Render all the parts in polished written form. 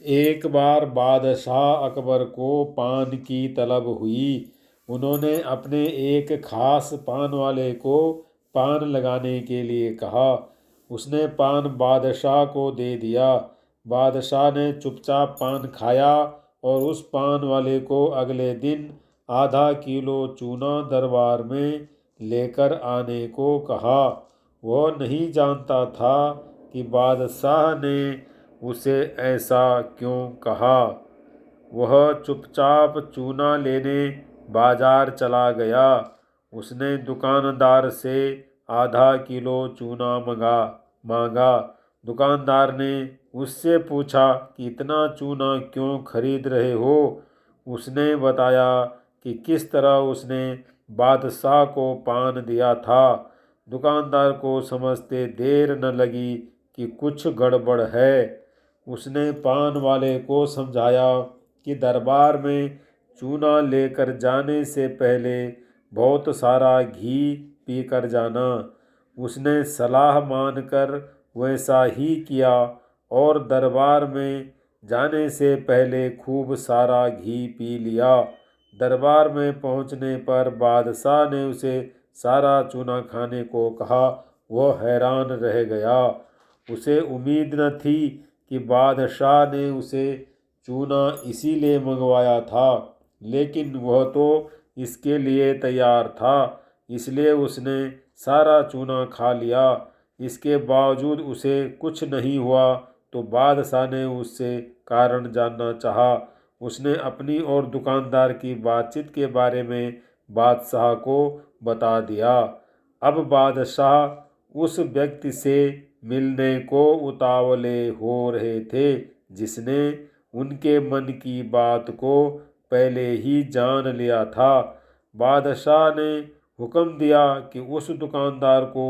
एक बार बादशाह अकबर को पान की तलब हुई। उन्होंने अपने एक खास पान वाले को पान लगाने के लिए कहा। उसने पान बादशाह को दे दिया। बादशाह ने चुपचाप पान खाया और उस पान वाले को अगले दिन आधा किलो चूना दरबार में लेकर आने को कहा। वह नहीं जानता था कि बादशाह ने उसे ऐसा क्यों कहा। वह चुपचाप चूना लेने बाजार चला गया। उसने दुकानदार से आधा किलो चूना मांगा। दुकानदार ने उससे पूछा कि इतना चूना क्यों खरीद रहे हो। उसने बताया कि किस तरह उसने बादशाह को पान दिया था। दुकानदार को समझते देर न लगी कि कुछ गड़बड़ है। उसने पान वाले को समझाया कि दरबार में चूना लेकर जाने से पहले बहुत सारा घी पी कर जाना। उसने सलाह मानकर वैसा ही किया और दरबार में जाने से पहले खूब सारा घी पी लिया। दरबार में पहुंचने पर बादशाह ने उसे सारा चूना खाने को कहा। वह हैरान रह गया। उसे उम्मीद न थी कि बादशाह ने उसे चूना इसीलिए मंगवाया था, लेकिन वह तो इसके लिए तैयार था, इसलिए उसने सारा चूना खा लिया। इसके बावजूद उसे कुछ नहीं हुआ तो बादशाह ने उससे कारण जानना चाहा। उसने अपनी और दुकानदार की बातचीत के बारे में बादशाह को बता दिया। अब बादशाह उस व्यक्ति से मिलने को उतावले हो रहे थे जिसने उनके मन की बात को पहले ही जान लिया था। बादशाह ने हुक्म दिया कि उस दुकानदार को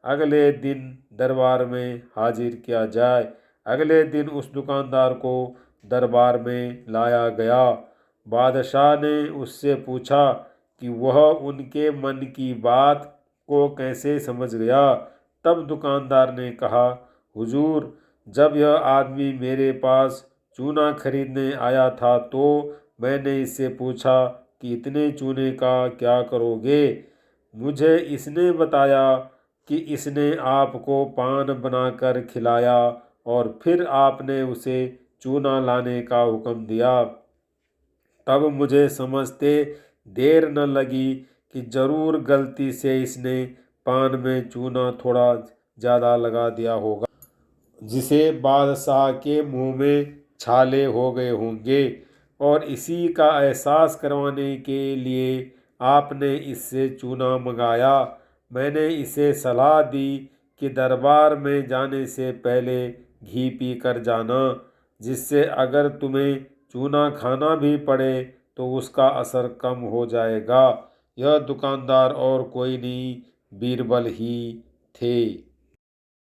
अगले दिन दरबार में हाजिर किया जाए। अगले दिन उस दुकानदार को दरबार में लाया गया। बादशाह ने उससे पूछा कि वह उनके मन की बात को कैसे समझ गया। तब दुकानदार ने कहा, हुजूर, जब यह आदमी मेरे पास चूना खरीदने आया था तो मैंने इससे पूछा कि इतने चूने का क्या करोगे। मुझे इसने बताया कि इसने आपको पान बनाकर खिलाया और फिर आपने उसे चूना लाने का हुक्म दिया। तब मुझे समझते देर न लगी कि जरूर गलती से इसने पान में चूना थोड़ा ज़्यादा लगा दिया होगा, जिसे बादशाह के मुंह में छाले हो गए होंगे, और इसी का एहसास करवाने के लिए आपने इससे चूना मंगाया। मैंने इसे सलाह दी कि दरबार में जाने से पहले घी पी कर जाना, जिससे अगर तुम्हें चूना खाना भी पड़े तो उसका असर कम हो जाएगा। यह दुकानदार और कोई नहीं, बीरबल ही थे।